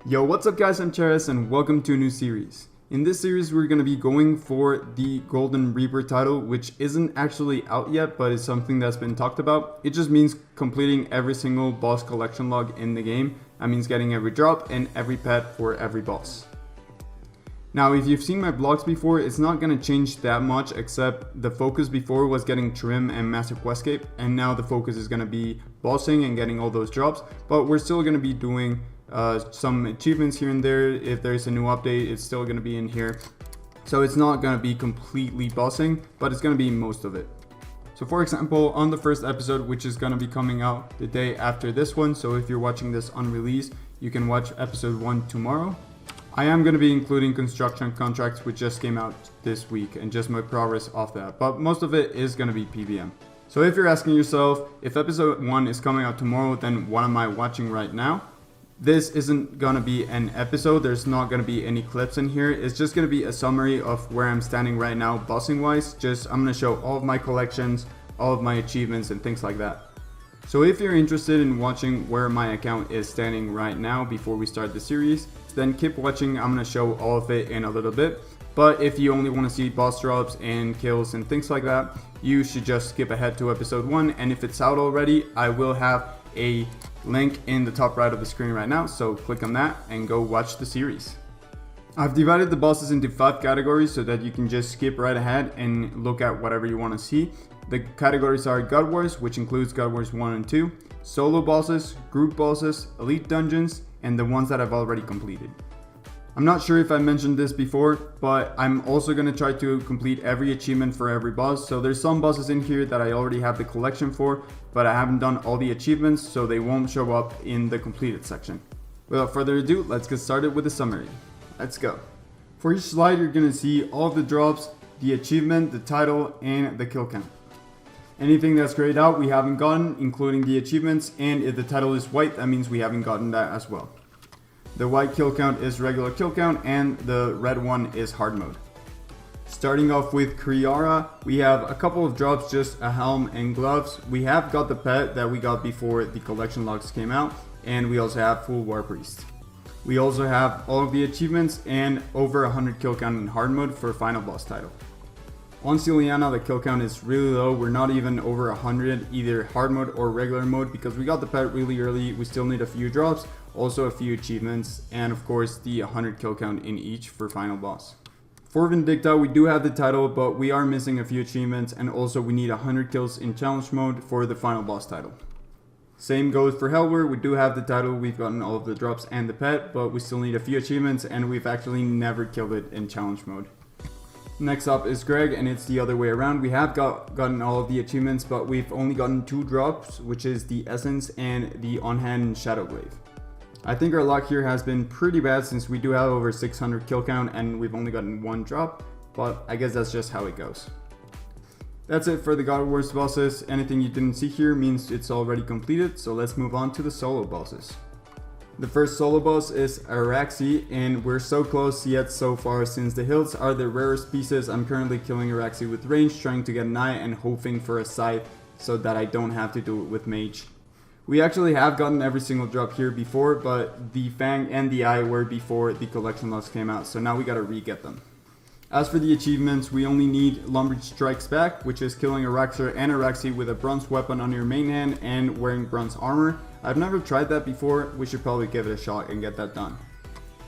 Yo, what's up guys, I'm Cheris and welcome to a new series. In this series we're going to be going for the Golden Reaper title, which isn't actually out yet but is something that's been talked about. It just means completing every single boss collection log in the game. That means getting every drop and every pet for every boss. Now if you've seen my vlogs before, it's not going to change that much, except the focus before was getting Trim and Master Questscape, and now the focus is going to be bossing and getting all those drops, but we're still going to be doing some achievements here and there. If there's a new update, it's still going to be in here. So it's not going to be completely bossing, but it's going to be most of it. So for example, on the first episode, which is going to be coming out the day after this one, so if you're watching this unreleased, you can watch episode 1 tomorrow. I am going to be including construction contracts, which just came out this week, and just my progress off that, but most of it is going to be PVM. So if you're asking yourself, if episode 1 is coming out tomorrow, then what am I watching right now? This isn't gonna be an episode, there's not gonna be any clips in here. It's just gonna be a summary of where I'm standing right now bossing wise. I'm gonna show all of my collections, all of my achievements and things like that. So if you're interested in watching where my account is standing right now before we start the series, then keep watching. I'm gonna show all of it in a little bit. But if you only want to see boss drops and kills and things like that, you should just skip ahead to episode 1. And if it's out already, I will have a link in the top right of the screen right now, so click on that and go watch the series. I've divided the bosses into 5 categories so that you can just skip right ahead and look at whatever you want to see. The categories are God Wars, which includes God Wars 1 and 2, solo bosses, group bosses, elite dungeons, and the ones that I've already completed. I'm not sure if I mentioned this before, but I'm also going to try to complete every achievement for every boss. So there's some bosses in here that I already have the collection for, but I haven't done all the achievements, so they won't show up in the completed section. Without further ado, let's get started with the summary. Let's go. For each slide, you're going to see all of the drops, the achievement, the title, and the kill count. Anything that's grayed out we haven't gotten, including the achievements, and if the title is white, that means we haven't gotten that as well. The white kill count is regular kill count, and the red one is hard mode. Starting off with Kriara, we have a couple of drops, just a helm and gloves. We have got the pet that we got before the collection logs came out, and we also have full war priest. We also have all of the achievements and over 100 kill count in hard mode for final boss title. On Celiana, the kill count is really low. We're not even over 100, either hard mode or regular mode, because we got the pet really early. We still need a few drops, also a few achievements, and of course the 100 kill count in each for final boss. For Vindicta, we do have the title, but we are missing a few achievements, and also we need 100 kills in challenge mode for the final boss title. Same goes for Helwer. We do have the title, we've gotten all of the drops and the pet, but we still need a few achievements, and we've actually never killed it in challenge mode. Next up is Greg, and it's the other way around. We have gotten all of the achievements, but we've only gotten 2 drops, which is the Essence and the On-Hand Shadowglaive. I think our luck here has been pretty bad, since we do have over 600 kill count and we've only gotten 1 drop, but I guess that's just how it goes. That's it for the God Wars bosses. Anything you didn't see here means it's already completed, so let's move on to the solo bosses. The first solo boss is Araxi, and we're so close yet so far. Since the hills are the rarest pieces, I'm currently killing Araxi with range, trying to get an eye and hoping for a scythe so that I don't have to do it with mage. We actually have gotten every single drop here before, but the Fang and the Eye were before the collection logs came out, so now we gotta re-get them. As for the achievements, we only need Lumbridge Strikes Back, which is killing a Raxor and Araxi with a bronze weapon on your main hand and wearing bronze armor. I've never tried that before, we should probably give it a shot and get that done.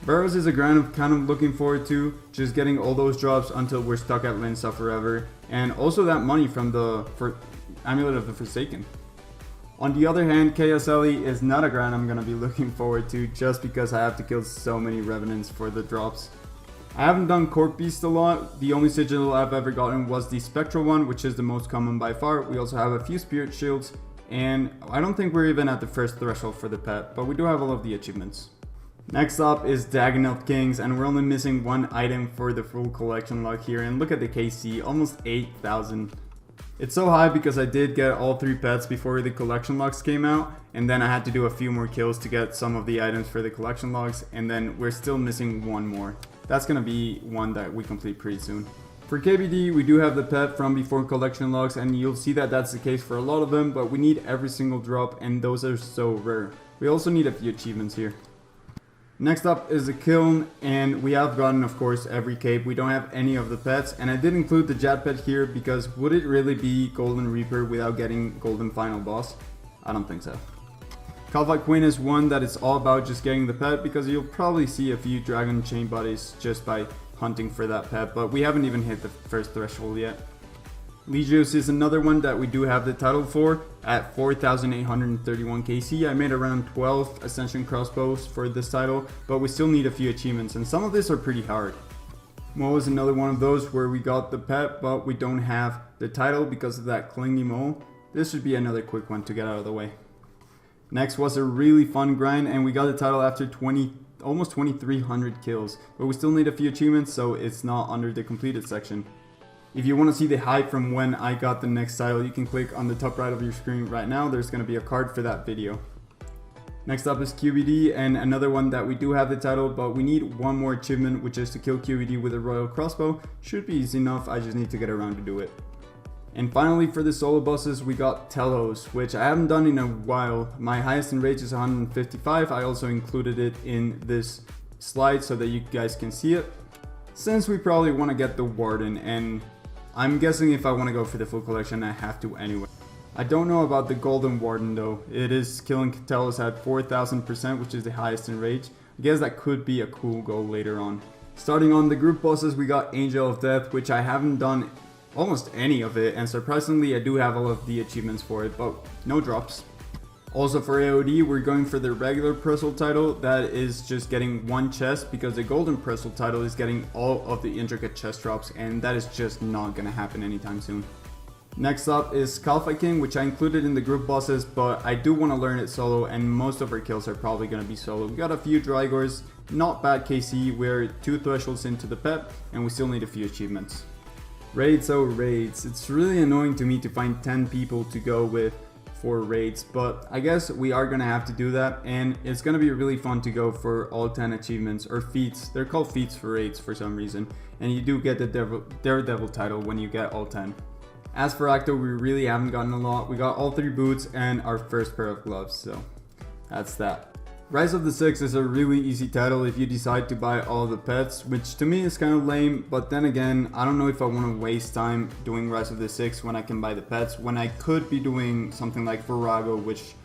Burrows is a grind I'm kind of looking forward to, just getting all those drops until we're stuck at Linsa forever, and also that money from the Amulet of the Forsaken. On the other hand, KSLE is not a grind I'm going to be looking forward to, just because I have to kill so many Revenants for the drops. I haven't done Corp Beast a lot. The only sigil I've ever gotten was the Spectral one, which is the most common by far. We also have a few Spirit Shields, and I don't think we're even at the first threshold for the pet, but we do have all of the achievements. Next up is Dagoneth Kings, and we're only missing 1 item for the full collection log here, and look at the KC, almost 8,000. It's so high because I did get all 3 pets before the collection logs came out, and then I had to do a few more kills to get some of the items for the collection logs, and then we're still missing 1 more. That's gonna be one that we complete pretty soon. For KBD, we do have the pet from before collection logs, and you'll see that that's the case for a lot of them, but we need every single drop, and those are so rare. We also need a few achievements here. Next up is the kiln, and we have gotten, of course, every cape. We don't have any of the pets, and I did include the Jet pet here because would it really be Golden Reaper without getting Golden Final Boss? I don't think so. Calvite Queen is one that is all about just getting the pet, because you'll probably see a few Dragon Chain Bodies just by hunting for that pet, but we haven't even hit the first threshold yet. Legios is another one that we do have the title for at 4,831 KC. I made around 12 Ascension crossbows for this title, but we still need a few achievements, and some of these are pretty hard. Mole is another one of those where we got the pet, but we don't have the title because of that clingy mole. This should be another quick one to get out of the way. Next was a really fun grind, and we got the title after almost 2,300 kills, but we still need a few achievements, so it's not under the completed section. If you want to see the hype from when I got the next title, you can click on the top right of your screen right now. There's going to be a card for that video. Next up is QBD, and another one that we do have the title, but we need one more achievement, which is to kill QBD with a royal crossbow. Should be easy enough, I just need to get around to do it. And finally, for the solo bosses, we got Telos, which I haven't done in a while. My highest in rage is 155. I also included it in this slide so that you guys can see it. Since we probably want to get the Warden, and I'm guessing if I want to go for the full collection, I have to anyway. I don't know about the Golden Warden though. It is killing Telos at 4,000%, which is the highest in rage. I guess that could be a cool goal later on. Starting on the group bosses, we got Angel of Death, which I haven't done almost any of it, and surprisingly I do have all of the achievements for it, but no drops. Also for AOD, we're going for the regular Pretzel title that is just getting one chest, because the Golden Pretzel title is getting all of the intricate chest drops, and that is just not gonna happen anytime soon. Next up is Calvite King, which I included in the group bosses, but I do want to learn it solo, and most of our kills are probably gonna be solo. We got a few Drygors, not bad KC, we're 2 thresholds into the pet, and we still need a few achievements. Raids, oh raids. It's really annoying to me to find 10 people to go with for raids, but I guess we are gonna have to do that, and it's gonna be really fun to go for all 10 achievements, or feats. They're called feats for raids for some reason, and you do get the Daredevil title when you get all 10. As for Acto, we really haven't gotten a lot. We got all 3 boots and our first pair of gloves, so that's that. Rise of the Six is a really easy title if you decide to buy all the pets, which to me is kind of lame, but then again, I don't know if I want to waste time doing Rise of the Six when I can buy the pets, when I could be doing something like Virago, which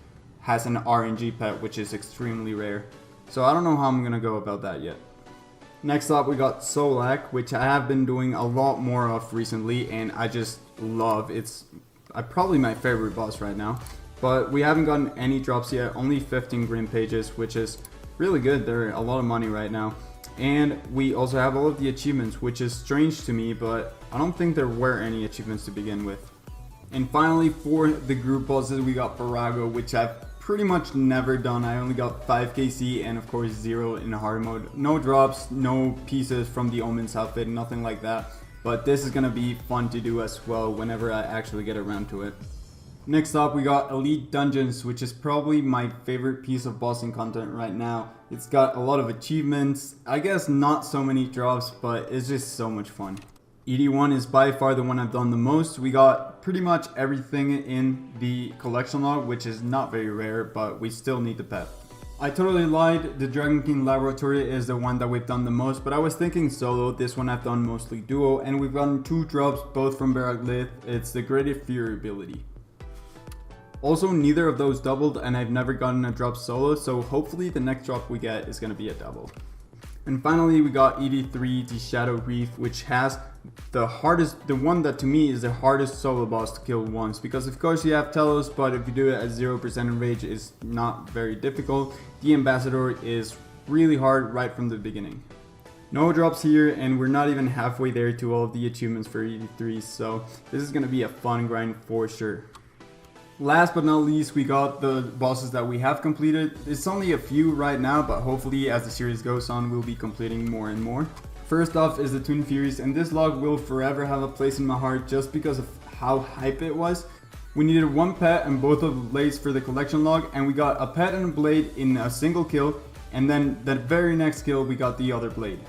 has an RNG pet, which is extremely rare. So I don't know how I'm going to go about that yet. Next up, we got Solak, which I have been doing a lot more of recently, and I just love. It's probably my favorite boss right now. But we haven't gotten any drops yet, only 15 green pages, which is really good. They're a lot of money right now. And we also have all of the achievements, which is strange to me, but I don't think there were any achievements to begin with. And finally, for the group bosses, we got Virago, which I've pretty much never done. I only got 5 KC and of course 0 in hard mode. No drops, no pieces from the Omen's outfit, nothing like that. But this is gonna be fun to do as well whenever I actually get around to it. Next up, we got Elite Dungeons, which is probably my favorite piece of bossing content right now. It's got a lot of achievements, I guess not so many drops, but it's just so much fun. ED1 is by far the one I've done the most. We got pretty much everything in the collection log, which is not very rare, but we still need the pet. I totally lied, the Dragon King Laboratory is the one that we've done the most, but I was thinking solo. This one I've done mostly duo, and we've gotten 2 drops, both from Baraglith. It's the Greater Fury ability. Also, neither of those doubled, and I've never gotten a drop solo, so hopefully the next drop we get is going to be a double. And finally, we got ED3, the Shadow Reef, which has the one that to me is the hardest solo boss to kill once, because of course you have Telos, but if you do it at 0% in rage, it's not very difficult. The Ambassador is really hard right from the beginning. No drops here, and we're not even halfway there to all of the achievements for ED3, so this is going to be a fun grind for sure. Last but not least, we got the bosses that we have completed. It's only a few right now, but hopefully as the series goes on, we'll be completing more and more. First off is the Toon Furies, and this log will forever have a place in my heart just because of how hype it was. We needed 1 pet and both of the blades for the collection log, and we got a pet and a blade in a single kill, and then that very next kill we got the other blade.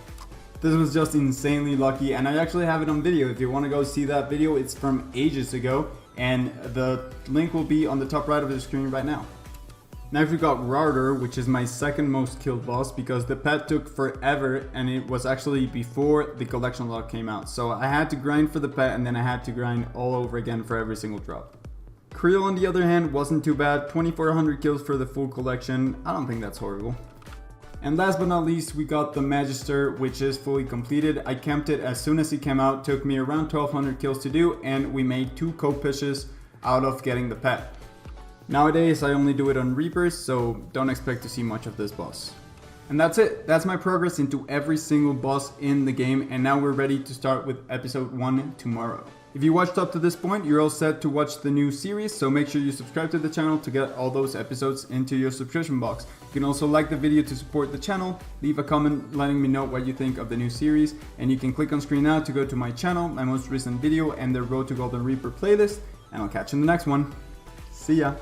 This was just insanely lucky, and I actually have it on video. If you want to go see that video, it's from ages ago, and the link will be on the top right of the screen right now. Next we got Router, which is my second most killed boss because the pet took forever and it was actually before the collection log came out. So I had to grind for the pet and then I had to grind all over again for every single drop. Creel on the other hand wasn't too bad, 2400 kills for the full collection. I don't think that's horrible. And last but not least, we got the Magister, which is fully completed. I camped it as soon as it came out, took me around 1200 kills to do, and we made 2 coat pushes out of getting the pet. Nowadays I only do it on Reapers, so don't expect to see much of this boss. And that's it. That's my progress into every single boss in the game, and now we're ready to start with episode 1 tomorrow. If you watched up to this point, you're all set to watch the new series, so make sure you subscribe to the channel to get all those episodes into your subscription box. You can also like the video to support the channel, leave a comment letting me know what you think of the new series, and you can click on screen now to go to my channel, my most recent video, and the Road to Golden Reaper playlist, and I'll catch you in the next one. See ya!